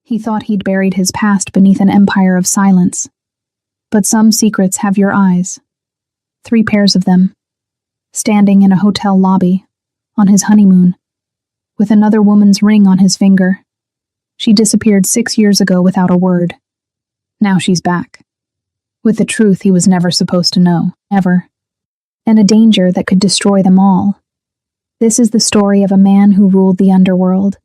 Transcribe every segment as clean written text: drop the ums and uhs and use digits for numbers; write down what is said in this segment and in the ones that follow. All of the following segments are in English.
He thought he'd buried his past beneath an empire of silence. But some secrets have your eyes. 3 pairs of them, standing in a hotel lobby, on his honeymoon, with another woman's ring on his finger. She disappeared 6 years ago without a word. Now she's back, with the truth he was never supposed to know, ever, and a danger that could destroy them all. This is the story of a man who ruled the underworld,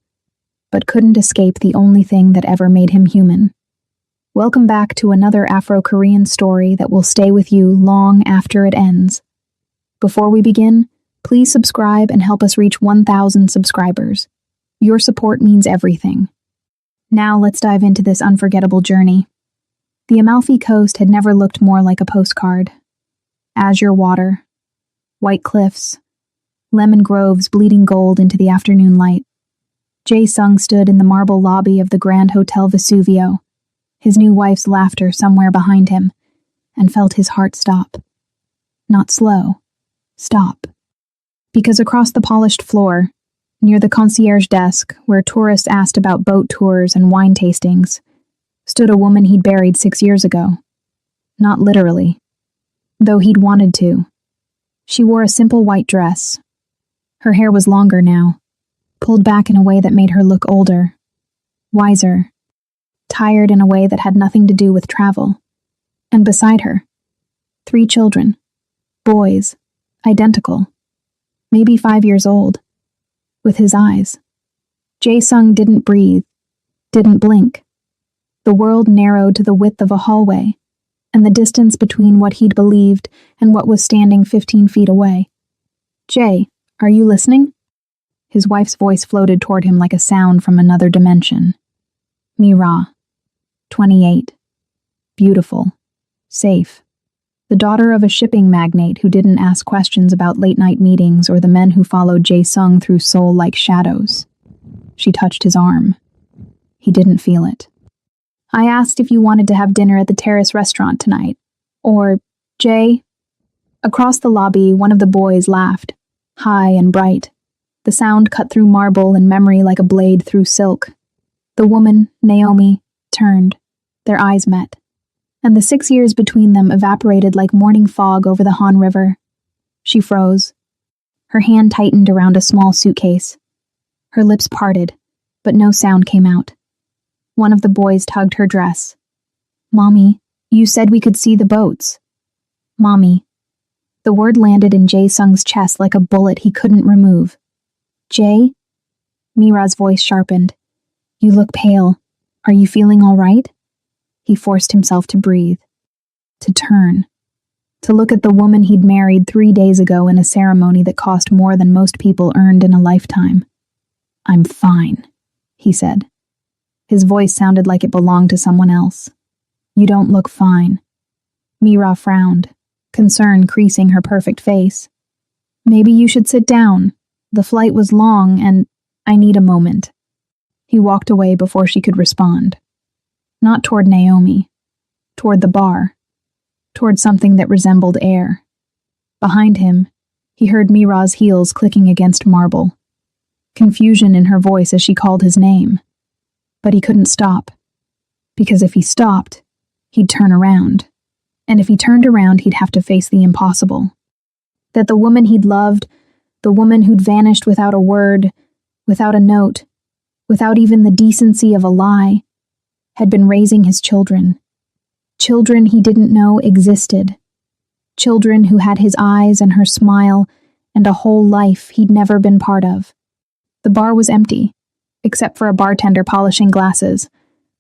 but couldn't escape the only thing that ever made him human. Welcome back to another Afro-Korean story that will stay with you long after it ends. Before we begin, please subscribe and help us reach 1,000 subscribers. Your support means everything. Now let's dive into this unforgettable journey. The Amalfi Coast had never looked more like a postcard. Azure water, white cliffs, lemon groves bleeding gold into the afternoon light. Jae-sung stood in the marble lobby of the Grand Hotel Vesuvio, his new wife's laughter somewhere behind him, and felt his heart stop. Not slow. Stop. Because across the polished floor, near the concierge desk, where tourists asked about boat tours and wine tastings, stood a woman he'd buried 6 years ago. Not literally, though he'd wanted to. She wore a simple white dress. Her hair was longer now, pulled back in a way that made her look older, wiser, tired in a way that had nothing to do with travel. And beside her, 3 children, boys, identical, maybe 5 years old, with his eyes. Jae-sung didn't breathe, didn't blink. The world narrowed to the width of a hallway, and the distance between what he'd believed and what was standing 15 feet away. "Jae, are you listening?" His wife's voice floated toward him like a sound from another dimension. Mira, 28, beautiful, safe. The daughter of a shipping magnate who didn't ask questions about late-night meetings or the men who followed Jae-sung through Seoul like shadows. She touched his arm. He didn't feel it. "I asked if you wanted to have dinner at the Terrace restaurant tonight. Or, Jae?" Across the lobby, one of the boys laughed, high and bright. The sound cut through marble and memory like a blade through silk. The woman, Naomi, turned. Their eyes met, and the 6 years between them evaporated like morning fog over the Han River. She froze. Her hand tightened around a small suitcase. Her lips parted, but no sound came out. One of the boys tugged her dress. "Mommy, you said we could see the boats." "Mommy." The word landed in Jae-sung's chest like a bullet he couldn't remove. "Jae?" Mira's voice sharpened. "You look pale. Are you feeling all right?" He forced himself to breathe, to turn, to look at the woman he'd married 3 days ago in a ceremony that cost more than most people earned in a lifetime. "I'm fine," he said. His voice sounded like it belonged to someone else. "You don't look fine." Mira frowned, concern creasing her perfect face. "Maybe you should sit down. The flight was long and I need a moment." He walked away before she could respond. Not toward Naomi, toward the bar, toward something that resembled air. Behind him, he heard Mira's heels clicking against marble, confusion in her voice as she called his name. But he couldn't stop, because if he stopped, he'd turn around. And if he turned around, he'd have to face the impossible. That the woman he'd loved, the woman who'd vanished without a word, without a note, without even the decency of a lie, had been raising his children. Children he didn't know existed. Children who had his eyes and her smile and a whole life he'd never been part of. The bar was empty, except for a bartender polishing glasses,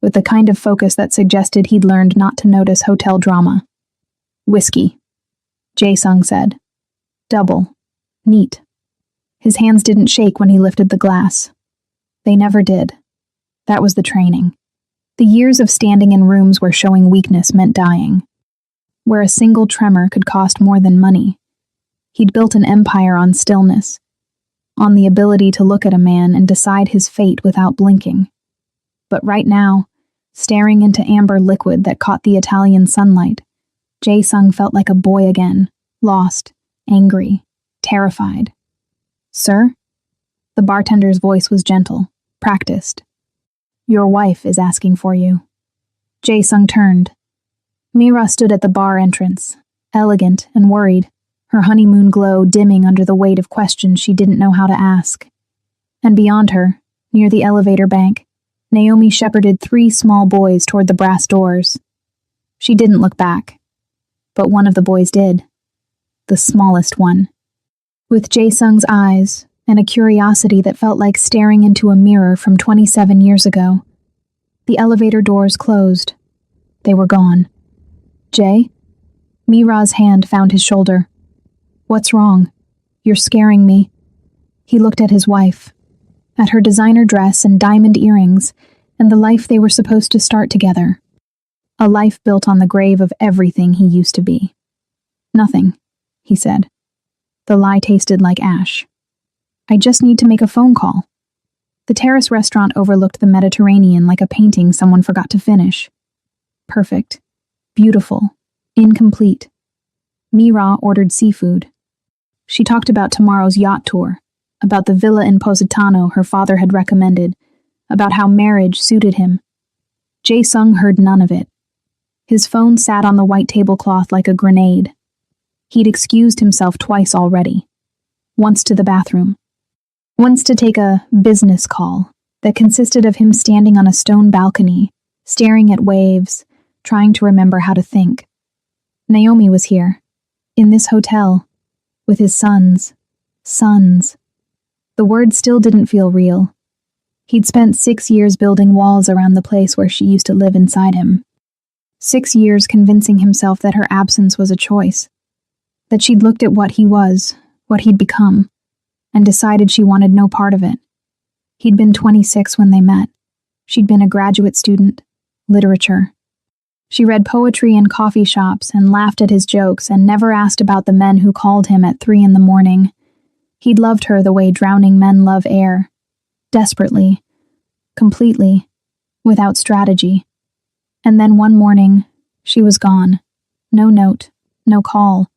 with the kind of focus that suggested he'd learned not to notice hotel drama. "Whiskey," Jae-sung said. "Double. Neat." His hands didn't shake when he lifted the glass. They never did. That was the training. The years of standing in rooms where showing weakness meant dying, where a single tremor could cost more than money. He'd built an empire on stillness, on the ability to look at a man and decide his fate without blinking. But right now, staring into amber liquid that caught the Italian sunlight, Jae-sung felt like a boy again, lost, angry, terrified. "Sir?" The bartender's voice was gentle, practiced. Your wife is asking for you." Jae-sung turned. Mira stood at the bar entrance, elegant and worried, her honeymoon glow dimming under the weight of questions she didn't know how to ask. And beyond her, near the elevator bank, Naomi shepherded 3 small boys toward the brass doors. She didn't look back, but one of the boys did. The smallest one. With Jae-sung's eyes, and a curiosity that felt like staring into a mirror from 27 years ago, the elevator doors closed. They were gone. "Jae?" Mira's hand found his shoulder. "What's wrong? You're scaring me." He looked at his wife, at her designer dress and diamond earrings, and the life they were supposed to start together. A life built on the grave of everything he used to be. "Nothing," he said. The lie tasted like ash. "I just need to make a phone call." The terrace restaurant overlooked the Mediterranean like a painting someone forgot to finish. Perfect. Beautiful. Incomplete. Mira ordered seafood. She talked about tomorrow's yacht tour, about the villa in Positano her father had recommended, about how marriage suited him. Jae-sung heard none of it. His phone sat on the white tablecloth like a grenade. He'd excused himself twice already. Once to the bathroom. Once to take a business call that consisted of him standing on a stone balcony, staring at waves, trying to remember how to think. Naomi was here, in this hotel, with his sons. Sons. The word still didn't feel real. He'd spent 6 years building walls around the place where she used to live inside him. 6 years convincing himself that her absence was a choice, that she'd looked at what he was, what he'd become, and decided she wanted no part of it. He'd been 26 when they met. She'd been a graduate student, literature. She read poetry in coffee shops and laughed at his jokes and never asked about the men who called him at 3 a.m. He'd loved her the way drowning men love air. Desperately. Completely. Without strategy. And then one morning, she was gone. No note. No call.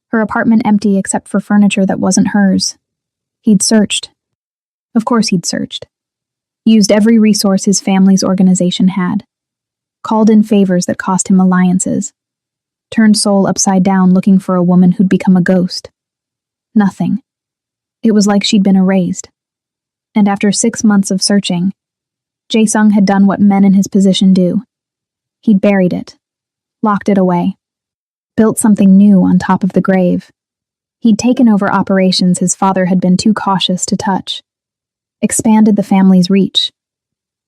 Her apartment empty except for furniture that wasn't hers. He'd searched. Of course he'd searched. Used every resource his family's organization had. Called in favors that cost him alliances. Turned soul upside down looking for a woman who'd become a ghost. Nothing. It was like she'd been erased. And after 6 months of searching, Jae-sung had done what men in his position do. He'd buried it. Locked it away. Built something new on top of the grave. He'd taken over operations his father had been too cautious to touch. Expanded the family's reach.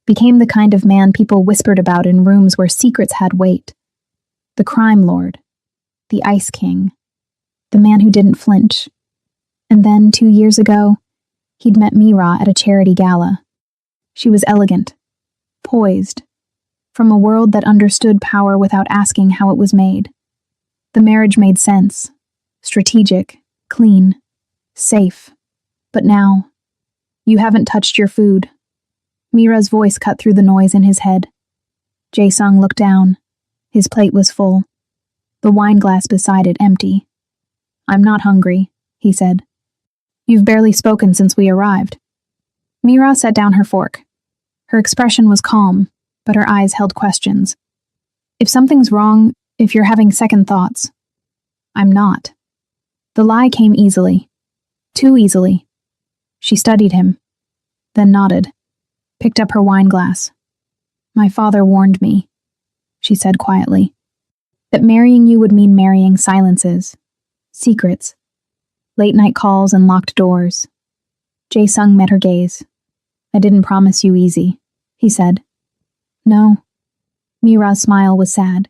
Became the kind of man people whispered about in rooms where secrets had weight. The crime lord. The ice king. The man who didn't flinch. And then, 2 years ago, he'd met Mira at a charity gala. She was elegant. Poised. From a world that understood power without asking how it was made. The marriage made sense. Strategic. Clean. Safe. But now, you haven't touched your food. Mira's voice cut through the noise in his head. Jae-sung looked down. His plate was full. The wine glass beside it empty. "I'm not hungry," he said. "You've barely spoken since we arrived." Mira set down her fork. Her expression was calm, but her eyes held questions. "If something's wrong, if you're having second thoughts." "I'm not." The lie came easily. Too easily. She studied him, then nodded. Picked up her wine glass. "My father warned me," she said quietly, "that marrying you would mean marrying silences, secrets, late-night calls and locked doors." Jae-sung met her gaze. "I didn't promise you easy," he said. "No." Mira's smile was sad.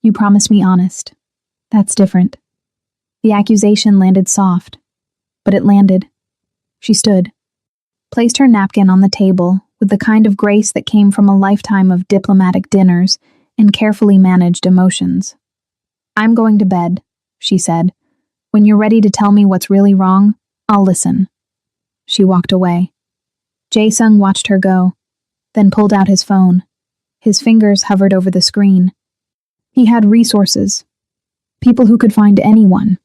"You promised me honest. That's different." The accusation landed soft, but it landed. She stood. Placed her napkin on the table with the kind of grace that came from a lifetime of diplomatic dinners and carefully managed emotions. "I'm going to bed," she said. "When you're ready to tell me what's really wrong, I'll listen." She walked away. Jae-sung watched her go, then pulled out his phone. His fingers hovered over the screen. He had resources. People who could find anyone.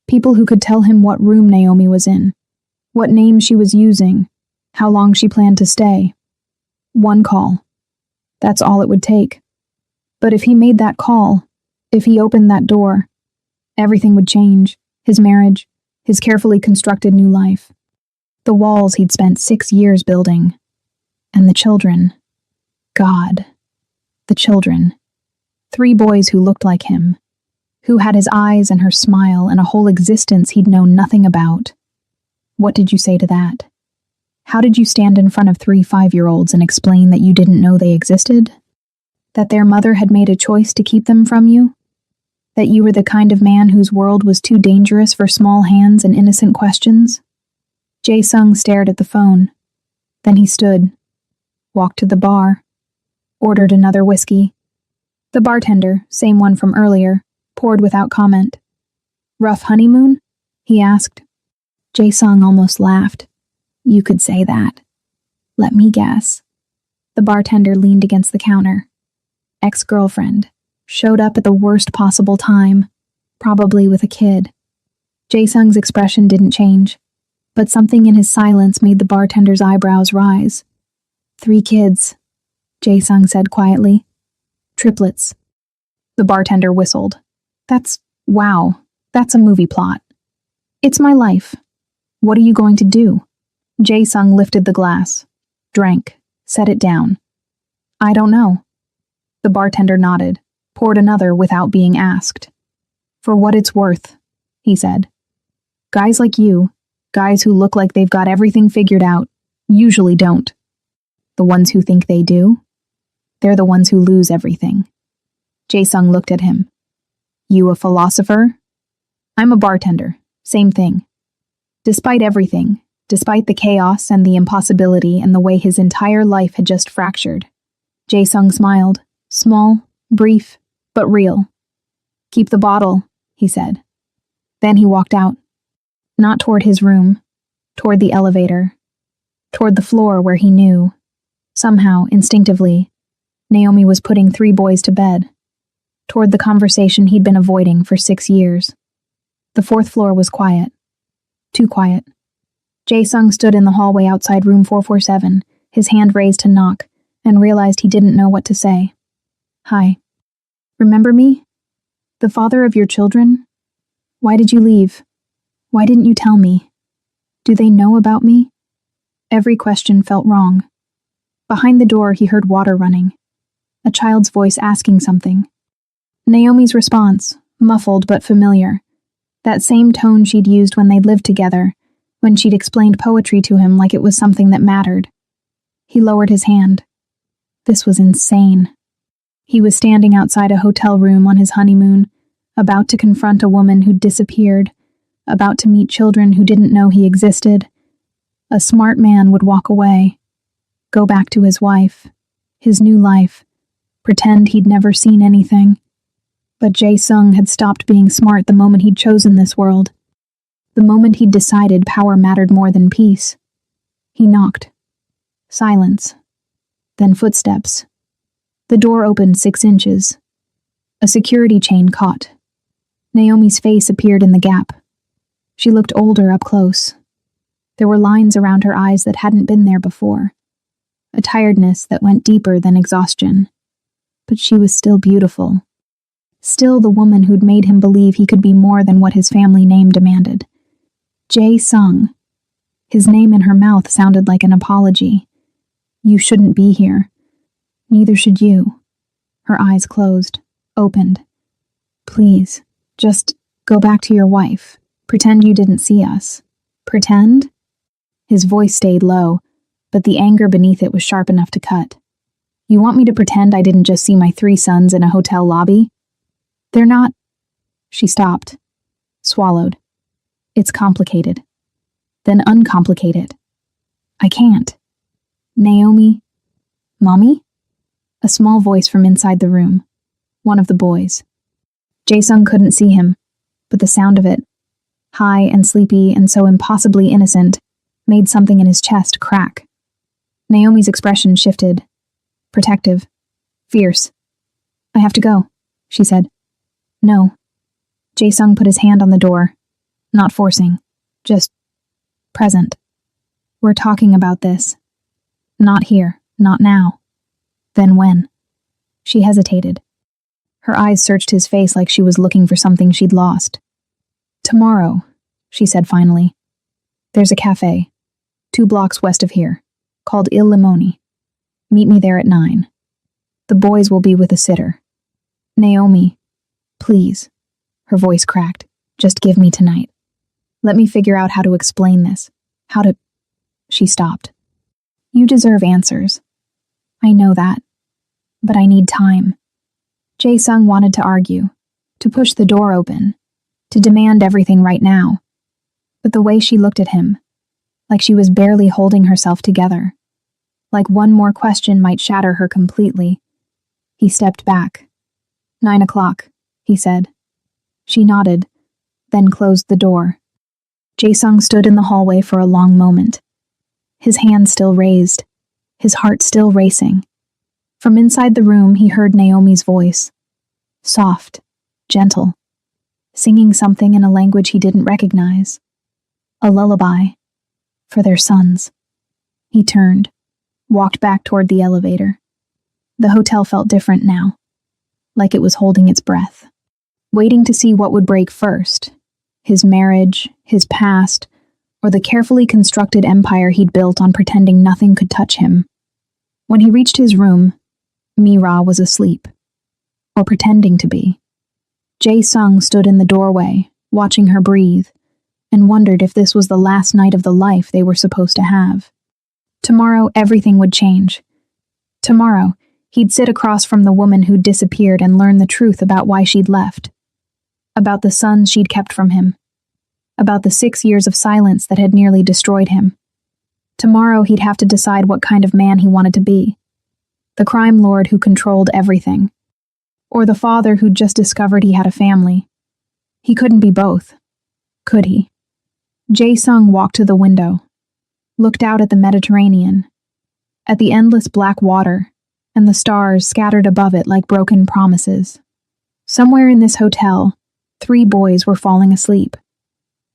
People who could tell him what room Naomi was in. What name she was using, how long she planned to stay. One call. That's all it would take. But if he made that call, if he opened that door, everything would change. His marriage, his carefully constructed new life. The walls he'd spent 6 years building. And the children. God. The children. 3 boys who looked like him. Who had his eyes and her smile and a whole existence he'd known nothing about. What did you say to that? How did you stand in front of 3 5-year-olds and explain that you didn't know they existed? That their mother had made a choice to keep them from you? That you were the kind of man whose world was too dangerous for small hands and innocent questions? Jae-sung stared at the phone. Then he stood, walked to the bar, ordered another whiskey. The bartender, same one from earlier, poured without comment. Rough honeymoon? He asked. Jae-sung almost laughed. You could say that. Let me guess. The bartender leaned against the counter. Ex-girlfriend. Showed up at the worst possible time, probably with a kid. Jae-sung's expression didn't change, but something in his silence made the bartender's eyebrows rise. 3 kids, Jae-sung said quietly. Triplets. The bartender whistled. Wow, that's a movie plot. It's my life. What are you going to do? Jae-sung lifted the glass, drank, set it down. I don't know. The bartender nodded, poured another without being asked. For what it's worth, he said. Guys like you, guys who look like they've got everything figured out, usually don't. The ones who think they do, they're the ones who lose everything. Jae-sung looked at him. You a philosopher? I'm a bartender, same thing. Despite everything, despite the chaos and the impossibility and the way his entire life had just fractured, Jae-sung smiled, small, brief, but real. Keep the bottle, he said. Then he walked out. Not toward his room, toward the elevator, toward the floor where he knew, somehow, instinctively, Naomi was putting 3 boys to bed, toward the conversation he'd been avoiding for 6 years. The 4th floor was quiet. Too quiet. Jae-sung stood in the hallway outside room 447, his hand raised to knock, and realized he didn't know what to say. Hi. Remember me? The father of your children? Why did you leave? Why didn't you tell me? Do they know about me? Every question felt wrong. Behind the door, he heard water running. A child's voice asking something. Naomi's response, muffled but familiar. That same tone she'd used when they'd lived together, when she'd explained poetry to him like it was something that mattered. He lowered his hand. This was insane. He was standing outside a hotel room on his honeymoon, about to confront a woman who'd disappeared, about to meet children who didn't know he existed. A smart man would walk away, go back to his wife, his new life, pretend he'd never seen anything. But Jae-sung had stopped being smart the moment he'd chosen this world, the moment he'd decided power mattered more than peace. He knocked. Silence. Then footsteps. The door opened 6 inches. A security chain caught. Naomi's face appeared in the gap. She looked older up close. There were lines around her eyes that hadn't been there before. A tiredness that went deeper than exhaustion. But she was still beautiful. Still the woman who'd made him believe he could be more than what his family name demanded. Jae-sung. His name in her mouth sounded like an apology. You shouldn't be here. Neither should you. Her eyes closed, opened. Please, just go back to your wife. Pretend you didn't see us. Pretend? His voice stayed low, but the anger beneath it was sharp enough to cut. You want me to pretend I didn't just see my 3 sons in a hotel lobby? They're not... She stopped, swallowed. It's complicated. Then uncomplicate it. I can't. Naomi? Mommy? A small voice from inside the room. One of the boys. Jae-sung couldn't see him, but the sound of it, high and sleepy and so impossibly innocent, made something in his chest crack. Naomi's expression shifted. Protective. Fierce. I have to go, she said. No. Jae-sung put his hand on the door. Not forcing. Just present. We're talking about this. Not here. Not now. Then when? She hesitated. Her eyes searched his face like she was looking for something she'd lost. Tomorrow, she said finally. There's a cafe, 2 blocks west of here, called Il Limoni. Meet me there at 9. The boys will be with a sitter. Naomi, please. Her voice cracked. Just give me tonight. Let me figure out how to explain this. She stopped. You deserve answers. I know that. But I need time. Jae-sung wanted to argue, to push the door open, to demand everything right now. But the way she looked at him, like she was barely holding herself together, like one more question might shatter her completely, he stepped back. 9 o'clock, he said. She nodded, then closed the door. Jae-sung stood in the hallway for a long moment, his hand still raised, his heart still racing. From inside the room, he heard Naomi's voice, soft, gentle, singing something in a language he didn't recognize. A lullaby for their sons. He turned, walked back toward the elevator. The hotel felt different now, like it was holding its breath, waiting to see what would break first, his marriage, his past, or the carefully constructed empire he'd built on pretending nothing could touch him. When he reached his room, Mira was asleep, or pretending to be. Jae-sung stood in the doorway, watching her breathe, and wondered if this was the last night of the life they were supposed to have. Tomorrow, everything would change. Tomorrow, he'd sit across from the woman who'd disappeared and learn the truth about why she'd left. About the sons she'd kept from him. About the 6 years of silence that had nearly destroyed him. Tomorrow, he'd have to decide what kind of man he wanted to be. The crime lord who controlled everything. Or the father who'd just discovered he had a family. He couldn't be both. Could he? Jae-sung walked to the window, looked out at the Mediterranean, at the endless black water, and the stars scattered above it like broken promises. Somewhere in this hotel, 3 boys were falling asleep.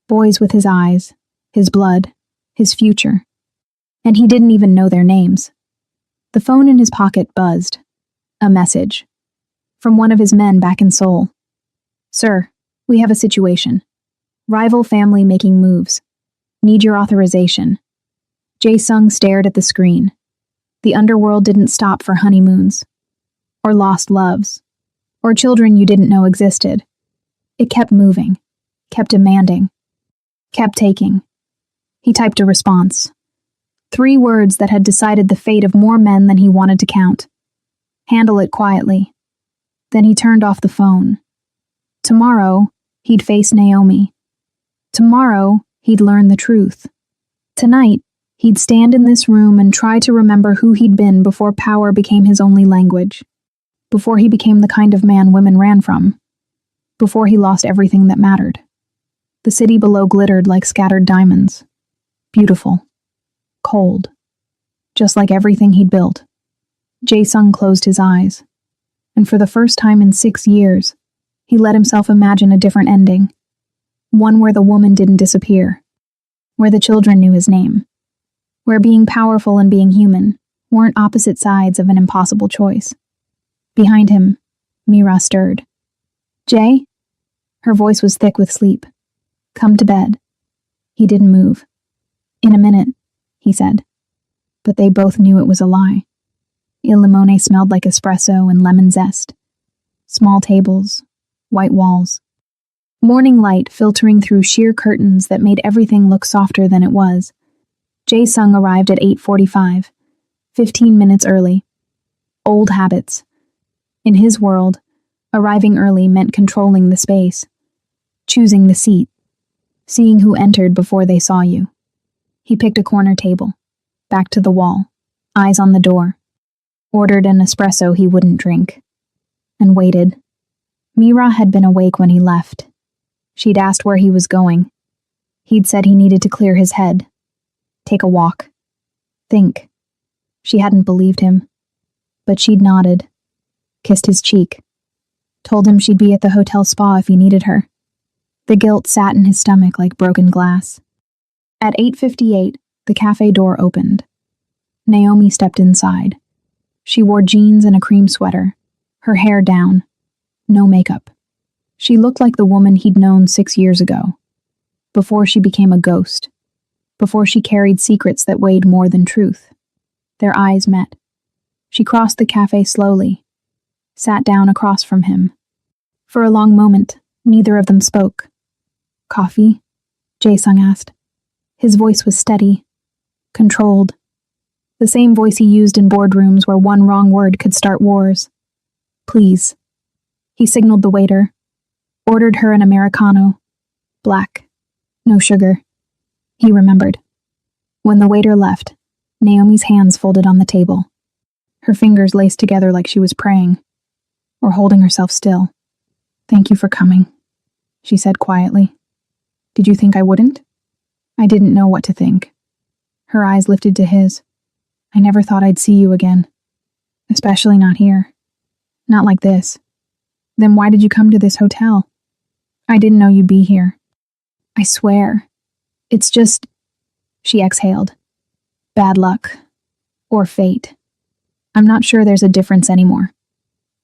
Boys with his eyes, his blood, his future. And he didn't even know their names. The phone in his pocket buzzed. A message. From one of his men back in Seoul. Sir, we have a situation. Rival family making moves. Need your authorization. Jae-sung stared at the screen. The underworld didn't stop for honeymoons. Or lost loves. Or children you didn't know existed. It kept moving. Kept demanding. Kept taking. He typed a response. 3 words that had decided the fate of more men than he wanted to count. Handle it quietly. Then he turned off the phone. Tomorrow, he'd face Naomi. Tomorrow, he'd learn the truth. Tonight, he'd stand in this room and try to remember who he'd been before power became his only language. Before he became the kind of man women ran from. Before he lost everything that mattered. The city below glittered like scattered diamonds. Beautiful. Cold. Just like everything he'd built. Jae-sung closed his eyes. And for the first time in 6 years, he let himself imagine a different ending. One where the woman didn't disappear. Where the children knew his name. Where being powerful and being human weren't opposite sides of an impossible choice. Behind him, Mira stirred. Jay? Her voice was thick with sleep. Come to bed. He didn't move. In a minute, he said. But they both knew it was a lie. Il Limone smelled like espresso and lemon zest. Small tables, white walls. Morning light filtering through sheer curtains that made everything look softer than it was. Jae-sung arrived at 8:45, 15 minutes early. Old habits. In his world, arriving early meant controlling the space. Choosing the seat. Seeing who entered before they saw you. He picked a corner table, back to the wall, eyes on the door, ordered an espresso he wouldn't drink, and waited. Mira had been awake when he left. She'd asked where he was going. He'd said he needed to clear his head, take a walk, think. She hadn't believed him, but she'd nodded, kissed his cheek, told him she'd be at the hotel spa if he needed her. The guilt sat in his stomach like broken glass. At 8:58, the cafe door opened. Naomi stepped inside. She wore jeans and a cream sweater, her hair down, no makeup. She looked like the woman he'd known 6 years ago, before she became a ghost, before she carried secrets that weighed more than truth. Their eyes met. She crossed the cafe slowly, sat down across from him. For a long moment, neither of them spoke. "Coffee?" Jae-sung asked. His voice was steady, controlled, the same voice he used in boardrooms where one wrong word could start wars. "Please." He signaled the waiter, ordered her an Americano, black, no sugar. He remembered. When the waiter left, Naomi's hands folded on the table. Her fingers laced together like she was praying, or holding herself still. "Thank you for coming," she said quietly. "Did you think I wouldn't?" "I didn't know what to think." Her eyes lifted to his. "I never thought I'd see you again. Especially not here. Not like this." "Then why did you come to this hotel?" "I didn't know you'd be here." "I swear. It's just..." She exhaled. "Bad luck. Or fate. I'm not sure there's a difference anymore."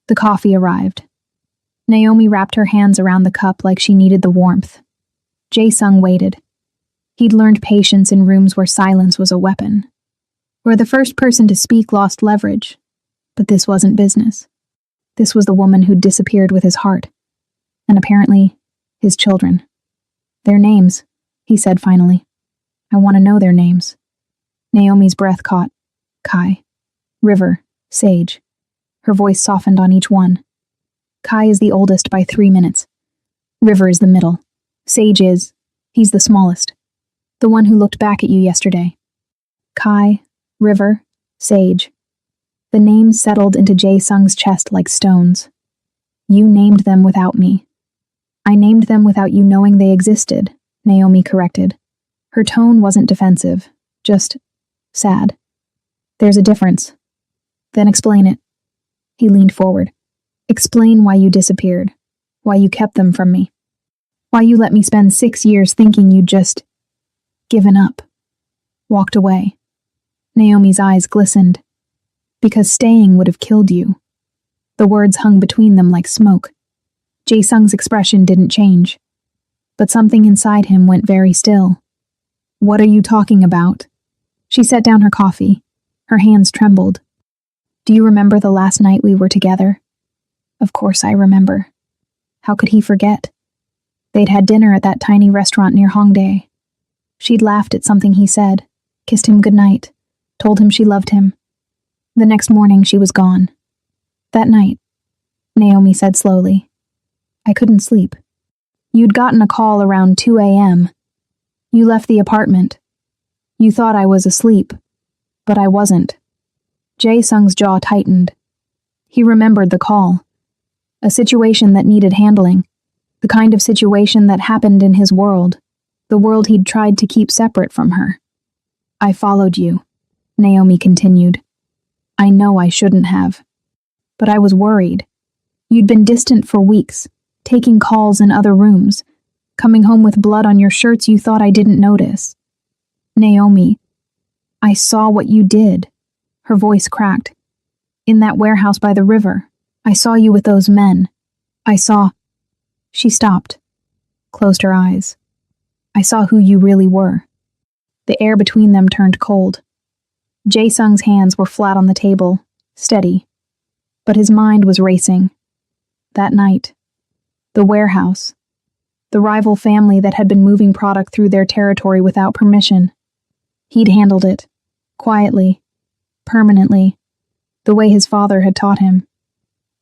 The coffee arrived. Naomi wrapped her hands around the cup like she needed the warmth. Jae-sung waited. He'd learned patience in rooms where silence was a weapon, where the first person to speak lost leverage. But this wasn't business. This was the woman who'd disappeared with his heart, and apparently, his children. "Their names," he said finally. "I want to know their names." Naomi's breath caught. Kai, River, Sage. Her voice softened on each one. Kai is the oldest by 3 minutes. River is the middle. Sage is, he's the smallest. The one who looked back at you yesterday. Kai, River, Sage. The names settled into Jae-sung's chest like stones. "You named them without me." "I named them without you knowing they existed," Naomi corrected. Her tone wasn't defensive, just sad. "There's a difference." "Then explain it." He leaned forward. "Explain why you disappeared, why you kept them from me, why you let me spend 6 years thinking you'd just given up, walked away." Naomi's eyes glistened. "Because staying would have killed you." The words hung between them like smoke. Jae-sung's expression didn't change, but something inside him went very still. "What are you talking about?" She set down her coffee. Her hands trembled. "Do you remember the last night we were together?" Of course I remember. How could he forget? They'd had dinner at that tiny restaurant near Hongdae. She'd laughed at something he said, kissed him goodnight, told him she loved him. The next morning she was gone. That night, Naomi said slowly, I couldn't sleep. You'd gotten a call around 2 a.m. You left the apartment. You thought I was asleep, but I wasn't. Jae-sung's jaw tightened. He remembered the call. A situation that needed handling. The kind of situation that happened in his world. The world he'd tried to keep separate from her. I followed you, Naomi continued. I know I shouldn't have. But I was worried. You'd been distant for weeks, taking calls in other rooms, coming home with blood on your shirts you thought I didn't notice. Naomi, I saw what you did. Her voice cracked. In that warehouse by the river, I saw you with those men. I saw... She stopped, closed her eyes. I saw who you really were. The air between them turned cold. Jae-sung's hands were flat on the table, steady. But his mind was racing. That night, the warehouse, the rival family that had been moving product through their territory without permission. He'd handled it, quietly, permanently, the way his father had taught him.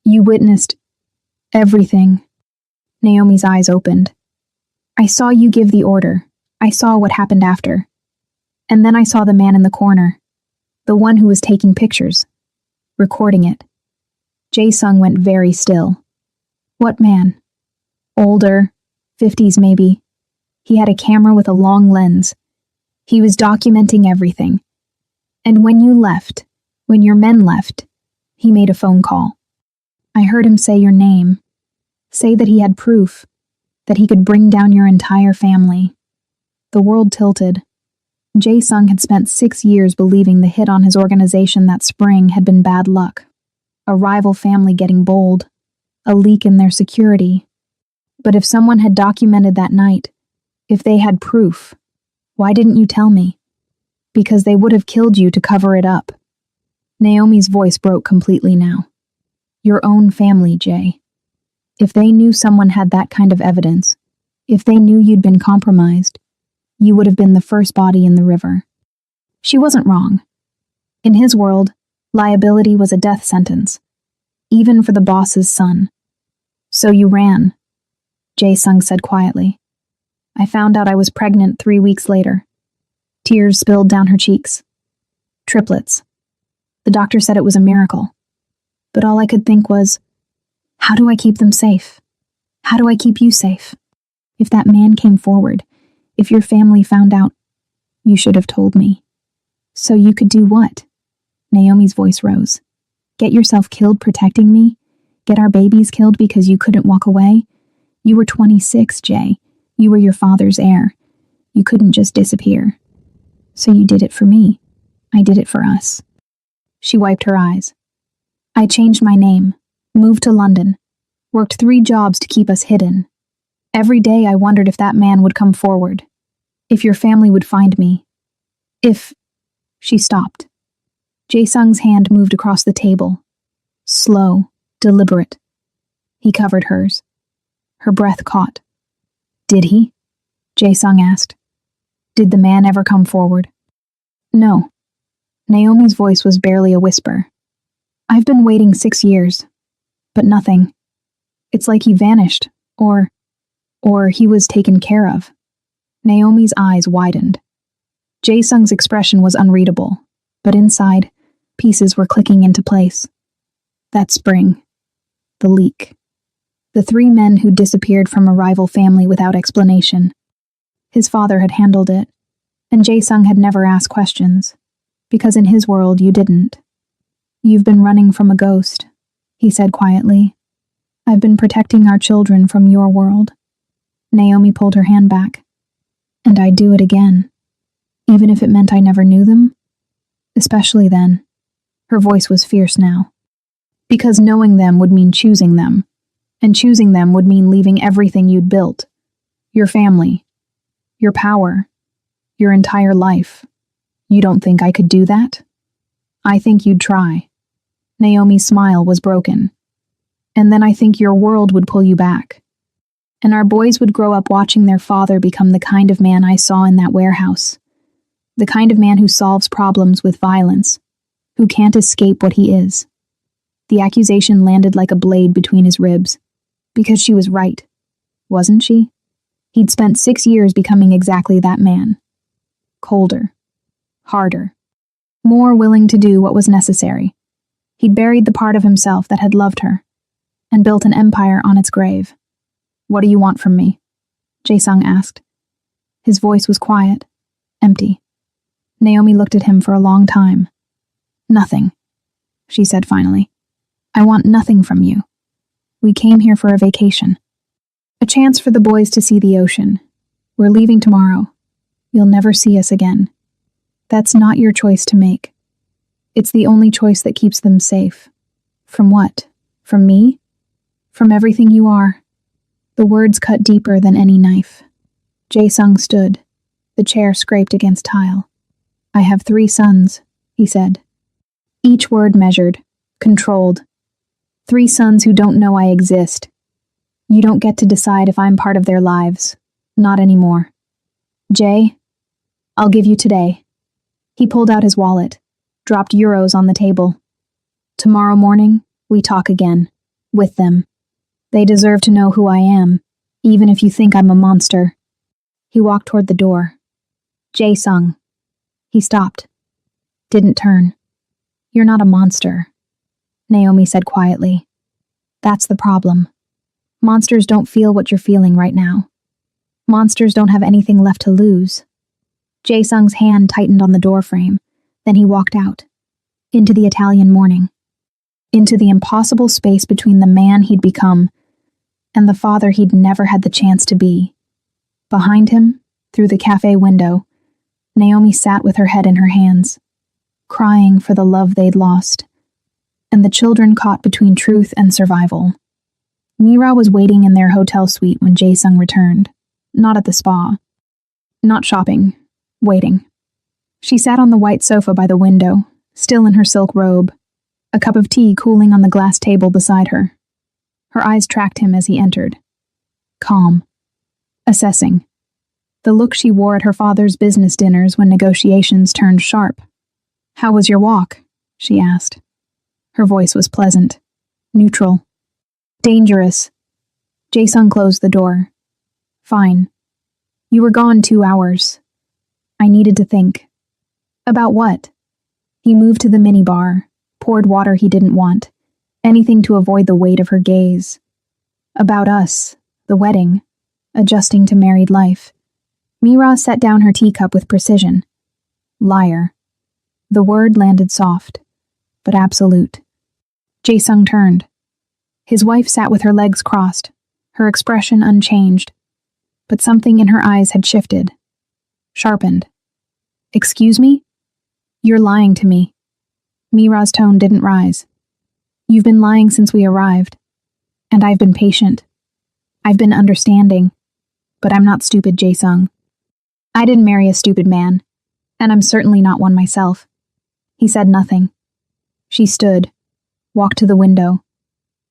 You witnessed everything. Naomi's eyes opened. I saw you give the order. I saw what happened after. And then I saw the man in the corner, the one who was taking pictures, recording it. Jae-sung went very still. What man? Older, 50s maybe. He had a camera with a long lens. He was documenting everything. And when you left, when your men left, he made a phone call. I heard him say your name, say that he had proof, that he could bring down your entire family. The world tilted. Jae-sung had spent 6 years believing the hit on his organization that spring had been bad luck. A rival family getting bold, a leak in their security. But if someone had documented that night, if they had proof, why didn't you tell me? Because they would have killed you to cover it up. Naomi's voice broke completely now. Your own family, Jay. If they knew someone had that kind of evidence, if they knew you'd been compromised, you would have been the first body in the river. She wasn't wrong. In his world, liability was a death sentence, even for the boss's son. So you ran, Jae-sung said quietly. I found out I was pregnant 3 weeks later. Tears spilled down her cheeks. Triplets. The doctor said it was a miracle. But all I could think was, how do I keep them safe? How do I keep you safe? If that man came forward, if your family found out, you should have told me. So you could do what? Naomi's voice rose. Get yourself killed protecting me? Get our babies killed because you couldn't walk away? You were 26, Jay. You were your father's heir. You couldn't just disappear. So you did it for me. I did it for us. She wiped her eyes. I changed my name, moved to London, worked 3 jobs to keep us hidden. Every day I wondered if that man would come forward, if your family would find me, if... She stopped. Jae-sung's hand moved across the table. Slow, deliberate. He covered hers. Her breath caught. Did he? Jae-sung asked. Did the man ever come forward? No. Naomi's voice was barely a whisper. I've been waiting 6 years, but nothing. It's like he vanished, or he was taken care of. Naomi's eyes widened. Jae-sung's expression was unreadable, but inside, pieces were clicking into place. That spring. The leak. The 3 men who disappeared from a rival family without explanation. His father had handled it, and Jae-sung had never asked questions, because in his world you didn't. You've been running from a ghost, he said quietly. I've been protecting our children from your world. Naomi pulled her hand back. And I'd do it again, even if it meant I never knew them. Especially then. Her voice was fierce now. Because knowing them would mean choosing them, and choosing them would mean leaving everything you'd built. Your family. Your power. Your entire life. You don't think I could do that? I think you'd try. Naomi's smile was broken. And then I think your world would pull you back. And our boys would grow up watching their father become the kind of man I saw in that warehouse. The kind of man who solves problems with violence, who can't escape what he is. The accusation landed like a blade between his ribs. Because she was right. Wasn't she? He'd spent 6 years becoming exactly that man. Colder. Harder. More willing to do what was necessary. He'd buried the part of himself that had loved her, and built an empire on its grave. What do you want from me? Jae-sung asked. His voice was quiet, empty. Naomi looked at him for a long time. Nothing, she said finally. I want nothing from you. We came here for a vacation. A chance for the boys to see the ocean. We're leaving tomorrow. You'll never see us again. That's not your choice to make. It's the only choice that keeps them safe. From what? From me? From everything you are. The words cut deeper than any knife. Jae-sung stood. The chair scraped against tile. I have 3 sons, he said. Each word measured, controlled. 3 sons who don't know I exist. You don't get to decide if I'm part of their lives. Not anymore. Jay, I'll give you today. He pulled out his wallet, dropped euros on the table. Tomorrow morning, we talk again. With them. They deserve to know who I am, even if you think I'm a monster. He walked toward the door. Jae-sung. He stopped. Didn't turn. You're not a monster, Naomi said quietly. That's the problem. Monsters don't feel what you're feeling right now. Monsters don't have anything left to lose. Jae-sung's hand tightened on the doorframe, then he walked out. Into the Italian morning. Into the impossible space between the man he'd become and the father he'd never had the chance to be. Behind him, through the cafe window, Naomi sat with her head in her hands, crying for the love they'd lost, and the children caught between truth and survival. Mira was waiting in their hotel suite when Jae-sung returned, not at the spa, not shopping, waiting. She sat on the white sofa by the window, still in her silk robe, a cup of tea cooling on the glass table beside her. Her eyes tracked him as he entered. Calm. Assessing. The look she wore at her father's business dinners when negotiations turned sharp. "How was your walk?" she asked. Her voice was pleasant, neutral. "Dangerous." Jae-sung closed the door. "Fine. You were gone 2 hours. I needed to think." "About what?" He moved to the minibar, poured water he didn't want, anything to avoid the weight of her gaze. "About us, the wedding, adjusting to married life." Mira set down her teacup with precision. "Liar." The word landed soft, but absolute. Jae-sung turned. His wife sat with her legs crossed, her expression unchanged, but something in her eyes had shifted, sharpened. "Excuse me? You're lying to me." Mira's tone didn't rise. "You've been lying since we arrived, and I've been patient. I've been understanding, but I'm not stupid, Jae-sung. I didn't marry a stupid man, and I'm certainly not one myself." He said nothing. She stood, walked to the window,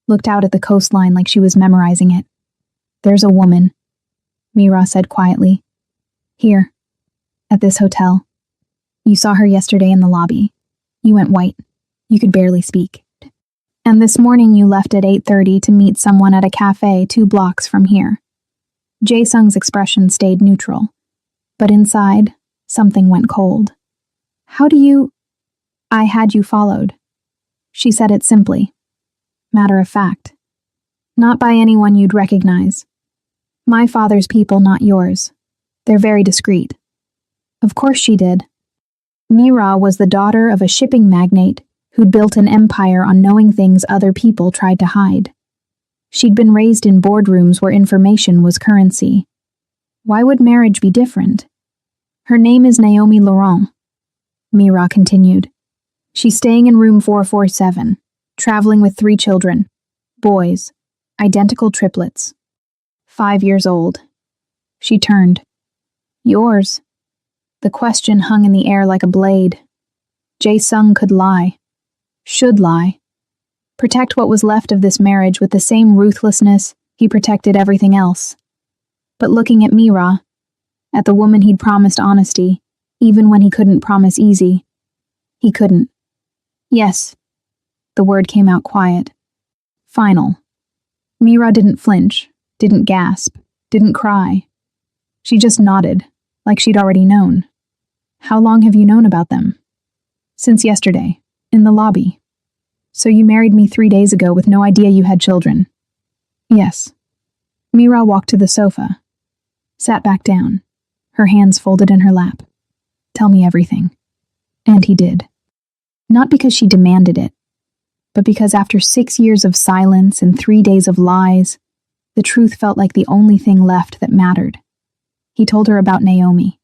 looked out at the coastline like she was memorizing it. "There's a woman," Mira said quietly. "Here, at this hotel. You saw her yesterday in the lobby. You went white. You could barely speak. And this morning you left at 8:30 to meet someone at a cafe 2 blocks from here." Jae-sung's expression stayed neutral, but inside, something went cold. "How do you—" "I had you followed." She said it simply. Matter of fact. "Not by anyone you'd recognize. My father's people, not yours. They're very discreet." Of course she did. Mira was the daughter of a shipping magnate who'd built an empire on knowing things other people tried to hide. She'd been raised in boardrooms where information was currency. Why would marriage be different? "Her name is Naomi Laurent," Mira continued. "She's staying in room 447, traveling with 3 children, boys, identical triplets. 5 years old." She turned. "Yours?" The question hung in the air like a blade. Jae-sung could lie. Should lie. Protect what was left of this marriage with the same ruthlessness he protected everything else. But looking at Mira, at the woman he'd promised honesty, even when he couldn't promise easy, he couldn't. "Yes." The word came out quiet. Final. Mira didn't flinch, didn't gasp, didn't cry. She just nodded, like she'd already known. "How long have you known about them?" "Since yesterday, in the lobby." "So you married me 3 days ago with no idea you had children?" "Yes." Mira walked to the sofa, sat back down, her hands folded in her lap. "Tell me everything." And he did. Not because she demanded it, but because after 6 years of silence and 3 days of lies, the truth felt like the only thing left that mattered. He told her about Naomi,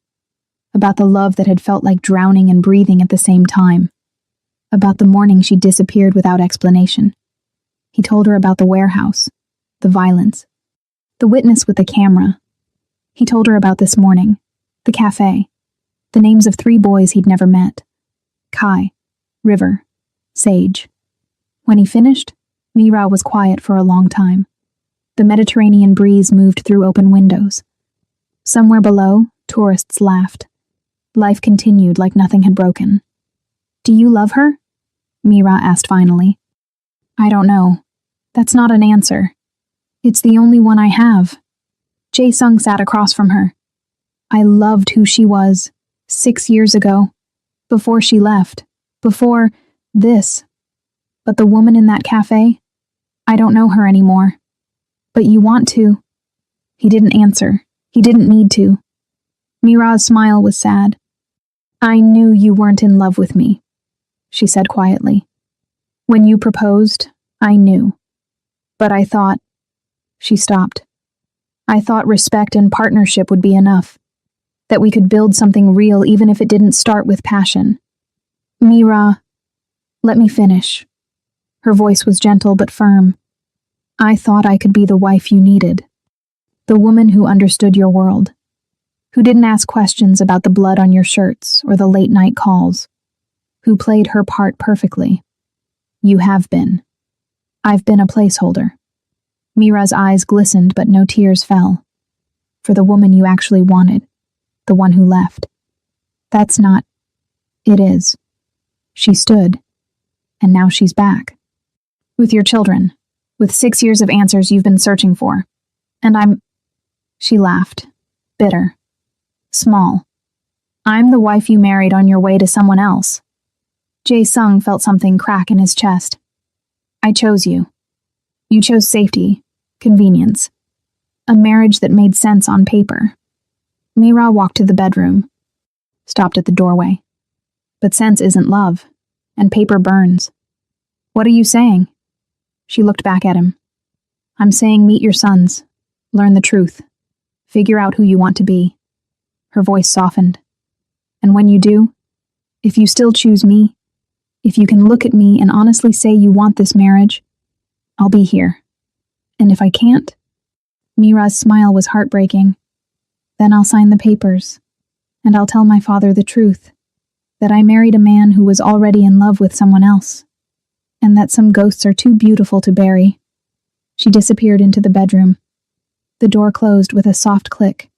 about the love that had felt like drowning and breathing at the same time, about the morning she disappeared without explanation. He told her about the warehouse, the violence, the witness with the camera. He told her about this morning, the cafe, the names of 3 boys he'd never met: Kai, River, Sage. When he finished, Mira was quiet for a long time. The Mediterranean breeze moved through open windows. Somewhere below, tourists laughed. Life continued like nothing had broken. "Do you love her?" Mira asked finally. "I don't know. That's not an answer. It's the only one I have." Jae-sung sat across from her. "I loved who she was 6 years ago, before she left, before this. But the woman in that cafe, I don't know her anymore." "But you want to." He didn't answer. He didn't need to. Mira's smile was sad. "I knew you weren't in love with me," she said quietly. "When you proposed, I knew. But I thought—" She stopped. "I thought respect and partnership would be enough." That we could build something real even if it didn't start with passion. Mira, let me finish. Her voice was gentle but firm. I thought I could be the wife you needed. The woman who understood your world. Who didn't ask questions about the blood on your shirts or the late-night calls. Who played her part perfectly. You have been. I've been a placeholder. Mira's eyes glistened but no tears fell. For the woman you actually wanted. The one who left. That's not. It is. She stood. And now she's back. With your children. With 6 years of answers you've been searching for. And I'm... She laughed. Bitter. Small. I'm the wife you married on your way to someone else. Jae-sung felt something crack in his chest. I chose you. You chose safety, convenience. A marriage that made sense on paper. Mira walked to the bedroom. Stopped at the doorway. But sense isn't love. And paper burns. What are you saying? She looked back at him. I'm saying meet your sons. Learn the truth. Figure out who you want to be. Her voice softened. And when you do, if you still choose me, if you can look at me and honestly say you want this marriage, I'll be here. And if I can't, Mira's smile was heartbreaking. Then I'll sign the papers, and I'll tell my father the truth, that I married a man who was already in love with someone else, and that some ghosts are too beautiful to bury. She disappeared into the bedroom. The door closed with a soft click.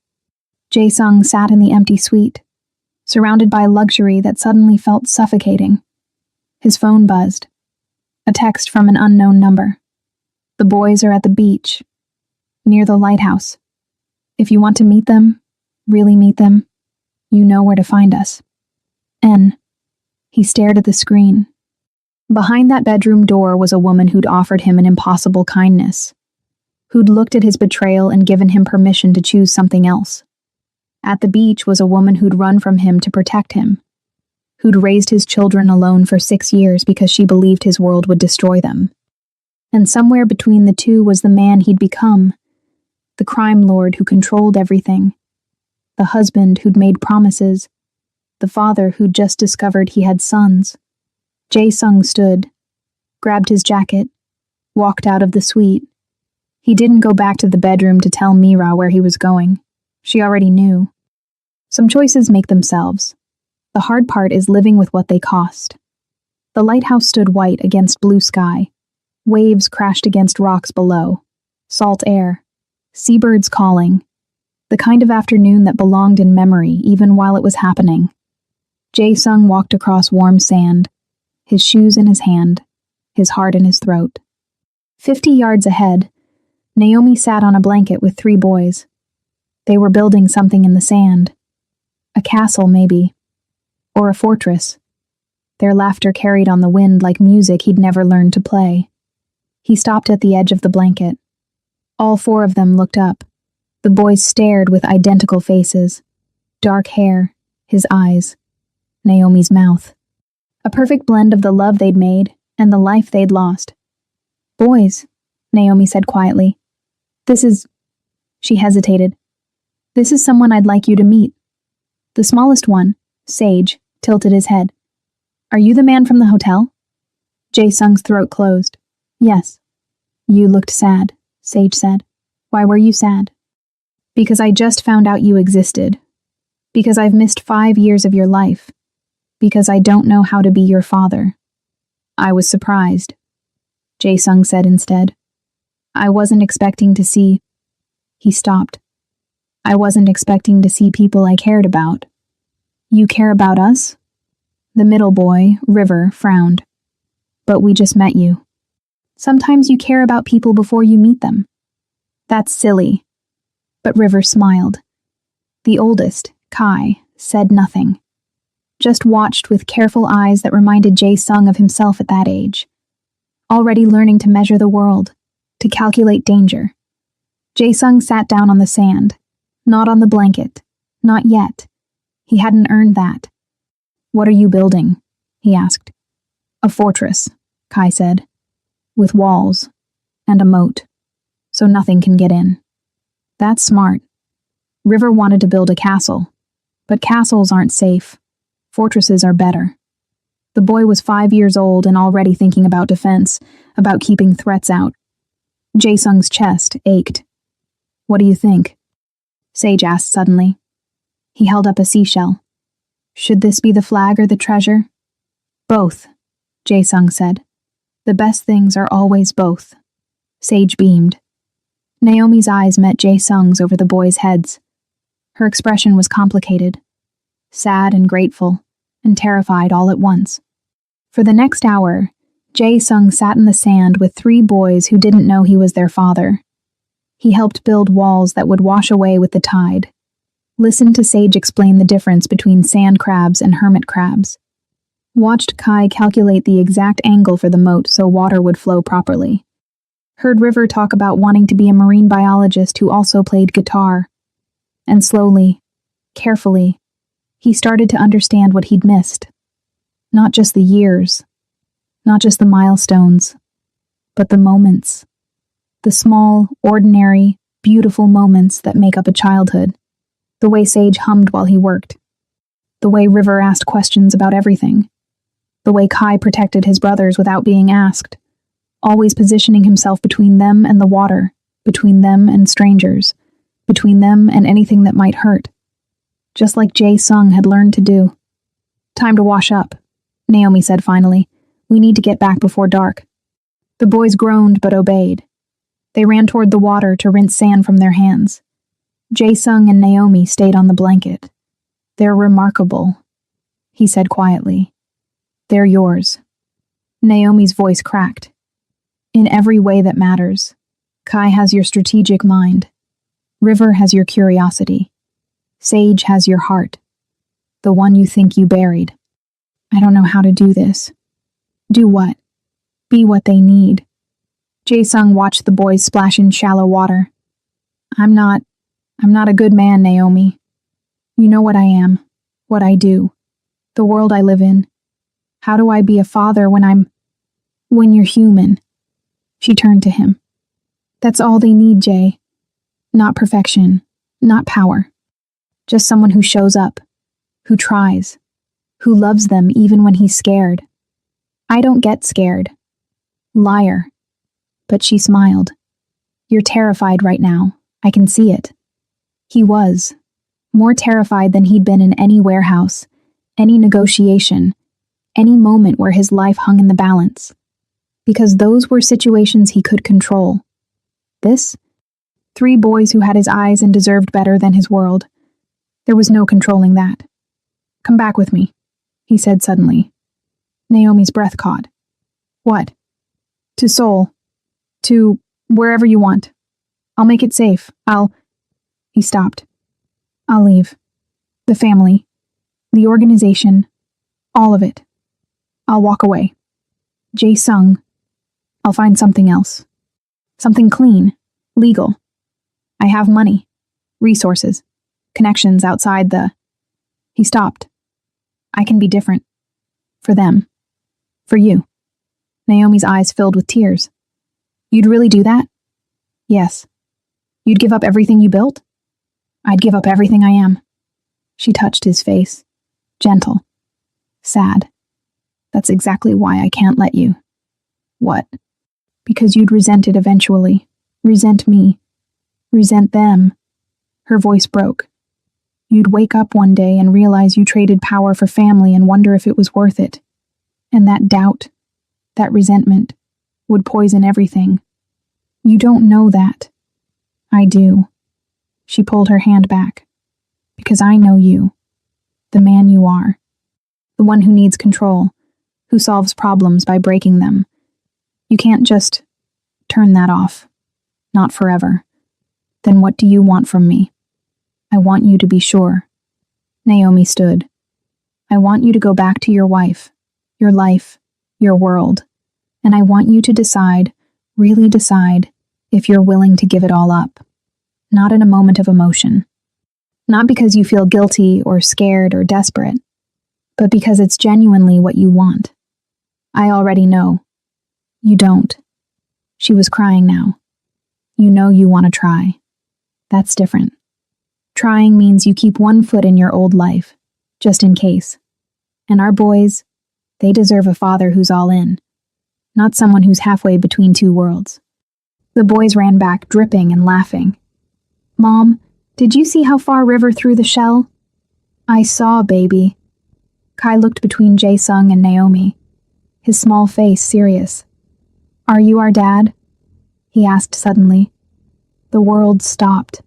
Jae-sung sat in the empty suite, surrounded by luxury that suddenly felt suffocating. His phone buzzed. A text from an unknown number. The boys are at the beach, near the lighthouse. If you want to meet them, really meet them, you know where to find us. N. He stared at the screen. Behind that bedroom door was a woman who'd offered him an impossible kindness, who'd looked at his betrayal and given him permission to choose something else. At the beach was a woman who'd run from him to protect him, who'd raised his children alone for 6 years because she believed his world would destroy them. And somewhere between the two was the man he'd become, the crime lord who controlled everything, the husband who'd made promises, the father who'd just discovered he had sons. Jae-sung stood, grabbed his jacket, walked out of the suite. He didn't go back to the bedroom to tell Mira where he was going. She already knew. Some choices make themselves. The hard part is living with what they cost. The lighthouse stood white against blue sky. Waves crashed against rocks below. Salt air. Seabirds calling. The kind of afternoon that belonged in memory even while it was happening. Jae-sung walked across warm sand, his shoes in his hand, his heart in his throat. 50 yards ahead, Naomi sat on a blanket with 3 boys. They were building something in the sand. A castle, maybe. Or a fortress. Their laughter carried on the wind like music he'd never learned to play. He stopped at the edge of the blanket. All 4 of them looked up. The boys stared with identical faces. Dark hair, his eyes, Naomi's mouth. A perfect blend of the love they'd made and the life they'd lost. Boys, Naomi said quietly. This is... She hesitated. This is someone I'd like you to meet. The smallest one, Sage, tilted his head. Are you the man from the hotel? Jae-sung's throat closed. Yes. You looked sad, Sage said. Why were you sad? Because I just found out you existed. Because I've missed 5 years of your life. Because I don't know how to be your father. I was surprised. Jae-sung said instead. I wasn't expecting to see... He stopped. I wasn't expecting to see people I cared about. You care about us? The middle boy, River, frowned. But we just met you. Sometimes you care about people before you meet them. That's silly. But River smiled. The oldest, Kai, said nothing. Just watched with careful eyes that reminded Jae-sung of himself at that age. Already learning to measure the world, to calculate danger. Jae-sung sat down on the sand, not on the blanket, not yet. He hadn't earned that. What are you building? He asked. A fortress, Kai said, with walls and a moat, so nothing can get in. That's smart. River wanted to build a castle, But castles aren't safe. Fortresses are better. The boy was 5 years old and already thinking about defense, about keeping threats out. Jae-sung's chest ached. What do you think? Sage asked suddenly. He held up a seashell. Should this be the flag or the treasure? Both, Jae-sung said. The best things are always both. Sage beamed. Naomi's eyes met Jae-sung's over the boys' heads. Her expression was complicated, sad and grateful, and terrified all at once. For the next hour, Jae-sung sat in the sand with 3 boys who didn't know he was their father. He helped build walls that would wash away with the tide. Listened to Sage explain the difference between sand crabs and hermit crabs. Watched Kai calculate the exact angle for the moat so water would flow properly. Heard River talk about wanting to be a marine biologist who also played guitar. And slowly, carefully, he started to understand what he'd missed. Not just the years, not just the milestones, but the moments. The small, ordinary, beautiful moments that make up a childhood. The way Sage hummed while he worked. The way River asked questions about everything. The way Kai protected his brothers without being asked. Always positioning himself between them and the water, between them and strangers, between them and anything that might hurt. Just like Jae-sung had learned to do. Time to wash up, Naomi said finally. We need to get back before dark. The boys groaned but obeyed. They ran toward the water to rinse sand from their hands. Jae-sung and Naomi stayed on the blanket. They're remarkable, he said quietly. They're yours. Naomi's voice cracked. In every way that matters. Kai has your strategic mind. River has your curiosity. Sage has your heart. The one you think you buried. I don't know how to do this. Do what? Be what they need. Jae-sung watched the boys splash in shallow water. I'm not a good man, Naomi. You know what I am, what I do, the world I live in. How do I be a father when you're human? She turned to him. That's all they need, Jay. Not perfection, not power. Just someone who shows up, who tries, who loves them even when he's scared. I don't get scared. Liar. But she smiled. You're terrified right now. I can see it. He was. More terrified than he'd been in any warehouse, any negotiation, any moment where his life hung in the balance. Because those were situations he could control. This? 3 boys who had his eyes and deserved better than his world. There was no controlling that. Come back with me, he said suddenly. Naomi's breath caught. What? To Seoul. To wherever you want. I'll make it safe. He stopped. I'll leave. The family. The organization. All of it. I'll walk away. Jae-sung. I'll find something else. Something clean. Legal. I have money. Resources. Connections outside the... He stopped. I can be different. For them. For you. Naomi's eyes filled with tears. You'd really do that? Yes. You'd give up everything you built? I'd give up everything I am. She touched his face. Gentle. Sad. That's exactly why I can't let you. What? Because you'd resent it eventually. Resent me. Resent them. Her voice broke. You'd wake up one day and realize you traded power for family and wonder if it was worth it. And that doubt, that resentment, would poison everything. You don't know that. I do. She pulled her hand back. Because I know you. The man you are. The one who needs control. Who solves problems by breaking them. You can't just turn that off. Not forever. Then what do you want from me? I want you to be sure. Naomi stood. I want you to go back to your wife, your life, your world. And I want you to decide, really decide, if you're willing to give it all up. Not in a moment of emotion. Not because you feel guilty or scared or desperate, but because it's genuinely what you want. I already know. You don't. She was crying now. You know you want to try. That's different. Trying means you keep one foot in your old life, just in case. And our boys, they deserve a father who's all in, not someone who's halfway between two worlds. The boys ran back, dripping and laughing. Mom, did you see how far River threw the shell? I saw, baby. Kai looked between Jae-sung and Naomi, his small face serious. Are you our dad? He asked suddenly. The world stopped.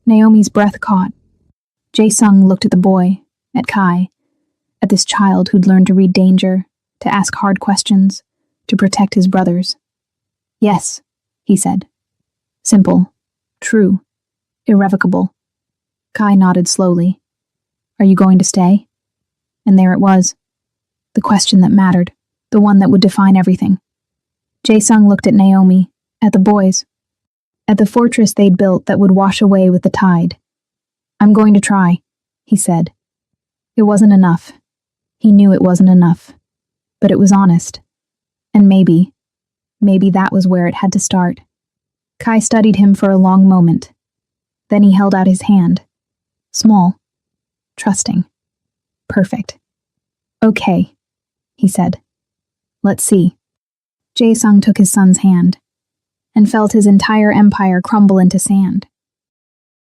Naomi's breath caught. Jae-sung looked at the boy, at Kai, at this child who'd learned to read danger, to ask hard questions, to protect his brothers. Yes, he said. Simple, true, irrevocable. Kai nodded slowly. Are you going to stay? And there it was. The question that mattered, the one that would define everything. Jae-sung looked at Naomi, at the boys, at the fortress they'd built that would wash away with the tide. I'm going to try, he said. It wasn't enough. He knew it wasn't enough. But it was honest. And maybe that was where it had to start. Kai studied him for a long moment. Then he held out his hand. Small. Trusting. Perfect. Okay, he said. Let's see. Jae-sung took his son's hand and felt his entire empire crumble into sand.